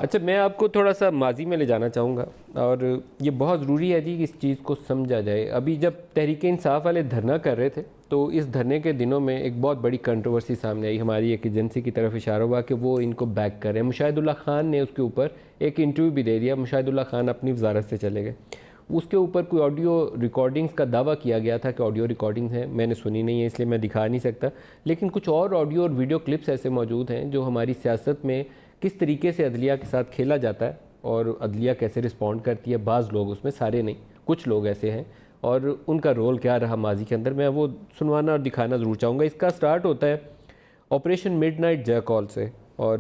اچھا، میں آپ کو تھوڑا سا ماضی میں لے جانا چاہوں گا، اور یہ بہت ضروری ہے جی کہ اس چیز کو سمجھا جائے۔ ابھی جب تحریک انصاف والے دھرنا کر رہے تھے تو اس دھرنے کے دنوں میں ایک بہت بڑی کنٹروورسی سامنے آئی، ہماری ایک ایجنسی کی طرف اشارہ ہوا کہ وہ ان کو بیک کر رہے ہیں۔ مشاہد اللہ خان نے اس کے اوپر ایک انٹرویو بھی دے دیا، مشاہد اللہ خان اپنی وزارت سے چلے گئے۔ اس کے اوپر کوئی آڈیو ریکارڈنگز کا دعویٰ کیا گیا تھا کہ آڈیو ریکارڈنگز ہیں، میں نے سنی نہیں ہے اس لیے میں دکھا نہیں سکتا، لیکن کچھ اور آڈیو اور ویڈیو کلپس ایسے موجود ہیں جو ہماری سیاست میں کس طریقے سے عدلیہ کے ساتھ کھیلا جاتا ہے اور عدلیہ کیسے رسپونڈ کرتی ہے۔ بعض لوگ، اس میں سارے نہیں، کچھ لوگ ایسے ہیں، اور ان کا رول کیا رہا ماضی کے اندر، میں وہ سنوانا اور دکھانا ضرور چاہوں گا۔ اس کا سٹارٹ ہوتا ہے آپریشن مڈ نائٹ جیکال سے، اور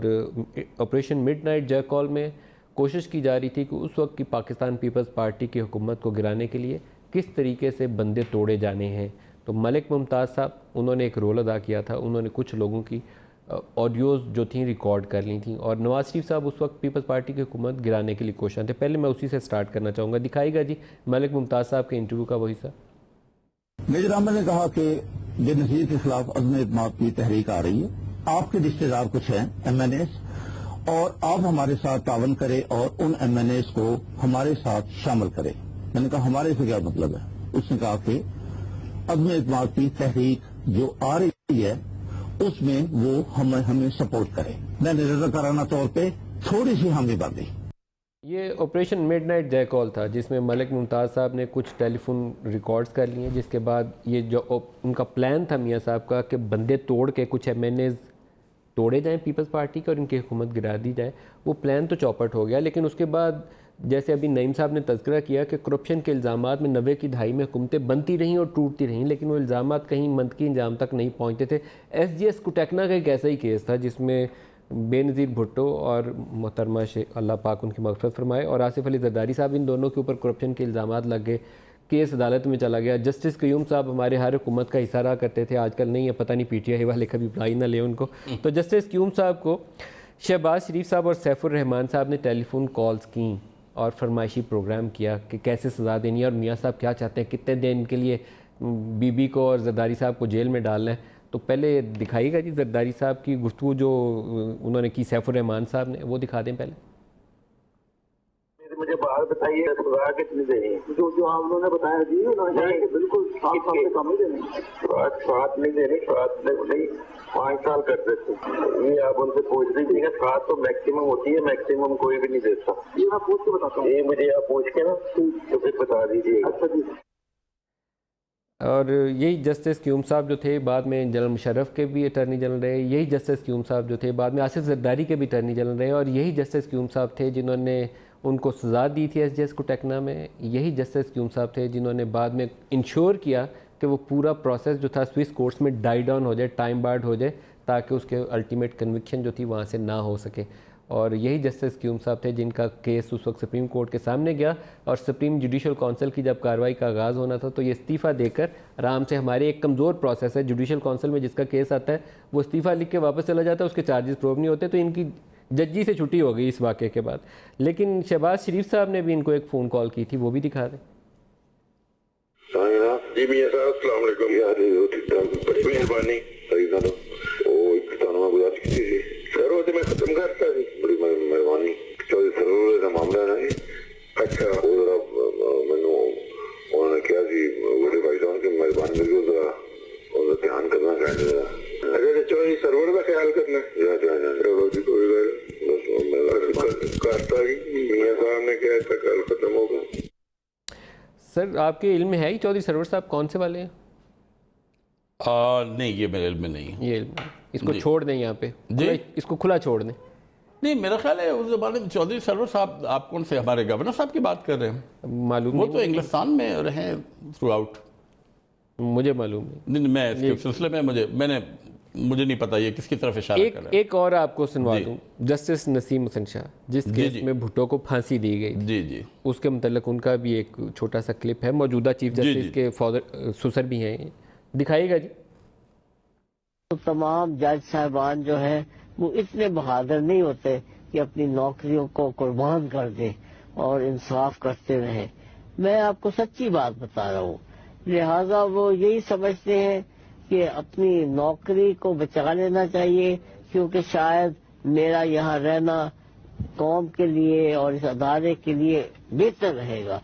آپریشن مڈ نائٹ جیکال میں کوشش کی جا رہی تھی کہ اس وقت کی پاکستان پیپلز پارٹی کی حکومت کو گرانے کے لیے کس طریقے سے بندے توڑے جانے ہیں۔ تو ملک ممتاز صاحب، انہوں نے ایک رول ادا کیا تھا، انہوں نے کچھ لوگوں کی آڈیوز جو تھیں ریکارڈ کر لی تھیں، اور نواز شریف صاحب اس وقت پیپلز پارٹی کی حکومت گرانے کے لیے کوشاں تھے۔ پہلے میں اسی سے سٹارٹ کرنا چاہوں گا، دکھائے گا جی ملک ممتاز صاحب کے انٹرویو کا وہ حصہ۔ میجر احمد نے کہا کہ بے نظیر کے خلاف عزم اعتماد کی تحریک آ رہی ہے، آپ کے رشتے دار کچھ ہیں ایم این ایز، اور آپ ہمارے ساتھ تعاون کریں اور ان ایم این ایز کو ہمارے ساتھ شامل کریں۔ میں نے کہا ہمارے سے کیا مطلب ہے؟ اس نے کہا کہ عزم اعتماد کی تحریک جو آ رہی ہے اس میں وہ ہمیں سپورٹ کرے۔ میں نے رضاکارانہ طور پہ تھوڑی سی حامی بھر دی۔ یہ آپریشن مڈ نائٹ جے کال تھا جس میں ملک ممتاز صاحب نے کچھ ٹیلی فون ریکارڈز کر لیے، جس کے بعد یہ جو ان کا پلان تھا میاں صاحب کا کہ بندے توڑ کے کچھ ایم این ایز توڑے جائیں پیپلز پارٹی کے اور ان کی حکومت گرا دی جائے، وہ پلان تو چوپٹ ہو گیا۔ لیکن اس کے بعد جیسے ابھی نعیم صاحب نے تذکرہ کیا کہ کرپشن کے الزامات میں 90 کی دہائی میں حکومتیں بنتی رہیں اور ٹوٹتی رہیں، لیکن وہ الزامات کہیں منطقی انجام تک نہیں پہنچتے تھے۔ ایس جی ایس کوٹیکنا کا ایک ایسا ہی کیس تھا جس میں بے نظیر بھٹو اور محترمہ اللہ پاک ان کی مغفرت فرمائے اور آصف علی زرداری صاحب، ان دونوں کے اوپر کرپشن کے الزامات لگ گئے، کیس عدالت میں چلا گیا۔ جسٹس قیوم صاحب ہمارے ہر حکومت کا حصہ رہا کرتے تھے، آج کل نہیں ہے، پتہ نہیں پی ٹی آئی والے کبھی بلائی نہ لے ان کو۔ تو جسٹس قیوم صاحب کو شہباز شریف صاحب اور سیف الرحمان صاحب نے ٹیلی فون کالز کیں اور فرمائشی پروگرام کیا کہ کیسے سزا دینی ہے اور میاں صاحب کیا چاہتے ہیں، کتنے دن کے لیے بی بی کو اور زرداری صاحب کو جیل میں ڈالنا ہے۔ تو پہلے دکھائیے گا جی زرداری صاحب کی گفتگو جو انہوں نے کی سیف الرحمان صاحب نے، وہ دکھا دیں پہلے۔ مجھے باہر بتائیے سزا کتنی دینی ہے؟ جو آپ لوگوں نے بتایا جی بالکل 7 سال سے کم ہی دینی، 7 نہیں دینی، 7 نہیں 5 سال کر دیتے۔ یہ آپ ان سے پوچھ لیجیے گا، 7 تو میکسیمم ہوتی ہے، میکسیمم کوئی بھی نہیں دیتا۔ یہ میں پوچھ کے بتاتا ہوں، یہ مجھے آپ پوچھ کے نا تو پھر بتا دیجیے گا۔ اچھا جی۔ اور یہی جسٹس قیوم صاحب جو تھے بعد میں جنرل مشرف کے بھی اٹارنی جنرل رہے، یہی جسٹس قیوم صاحب جو تھے بعد میں آصف زرداری کے بھی اٹارنی جنرل رہے، اور یہی جسٹس قیوم صاحب تھے جنہوں نے ان کو سزا دی تھی ایس جی ایس کوٹیکنا میں، یہی جسٹس قیوم صاحب تھے جنہوں نے بعد میں انشور کیا کہ وہ پورا پروسیس جو تھا سوئس کورٹس میں ڈائی ڈاؤن ہو جائے، ٹائم بارڈ ہو جائے، تاکہ اس کے الٹیمیٹ کنوکشن جو تھی وہاں سے نہ ہو سکے۔ اور یہی جسٹس قیوم صاحب تھے جن کا کیس اس وقت سپریم کورٹ کے سامنے گیا، اور سپریم جوڈیشل کونسل کی جب کارروائی کا آغاز ہونا تھا تو یہ استعفیٰ دے کر آرام سے، ہمارے ایک کمزور پروسیس ہے جوڈیشل کونسل میں، جس کا کیس آتا ہے وہ استعفیٰ لکھ کے واپس چلا جاتا ہے، اس کے چارجز پروو نہیں ہوتے، تو ان کی ججی سے چھٹی ہو گئی اس واقعے کے بعد۔ لیکن شہباز شریف صاحب نے بھی ان کو ایک فون کال کی تھی، وہ بھی دکھا دیں۔ جی میاں صاحب السلام علیکم، بڑی مہربانی سر، وہ میں ختم کرتا جی، بڑی مہربانی۔ چودھری سرور کا معاملہ ہے نا جی؟ اچھا، وہ ذرا مینو انہوں نے کیا جی بڑے بھائی صاحب کی مہربانی میرے کو ذرا دھیان کرنا چاہیے۔ اچھا چودھری سرور کا خیال کرنا کرتا جی، میاں صاحب نے کیا تھا کل ختم ہوگا۔ سر آپ کے علم میں ہے ہی چودھری سرور صاحب کون سے والے ہیں؟ نہیں، یہ میرے علم میں نہیں ہے۔ یہ علم ہے، اس کو چھوڑ دیں یہاں پہ، اس کو کھلا چھوڑ دیں۔ نہیں، میرا خیال ہے اس زمانے میں چودھری سرور صاحب، آپ کون سے ہمارے گورنر صاحب کی بات کر رہے ہیں؟ معلوم وہ تو انگلستان میں رہے تھرو آؤٹ۔ مجھے معلوم نہیں، میں اس کے سلسلے میں مجھے نہیں پتا یہ کس کی طرف اشارہ کر رہا ہے۔ ایک اور آپ کو سنوا دوں، جسٹس نسیم حسن شاہ جس کیس میں بھٹو کو پھانسی دی گئی، جی اس کے متعلق ان کا بھی ایک چھوٹا سا کلپ ہے، موجودہ چیف جسٹس کے سسر بھی ہیں، دکھائیے گا جی۔ تو تمام جج صاحبان جو ہیں وہ اتنے بہادر نہیں ہوتے کہ اپنی نوکریوں کو قربان کر دیں اور انصاف کرتے رہیں۔ میں آپ کو سچی بات بتا رہا ہوں، لہذا وہ یہی سمجھتے ہیں کہ اپنی نوکری کو بچا لینا چاہیے، کیونکہ شاید میرا یہاں رہنا قوم کے لیے اور اس ادارے کے لیے بہتر رہے گا.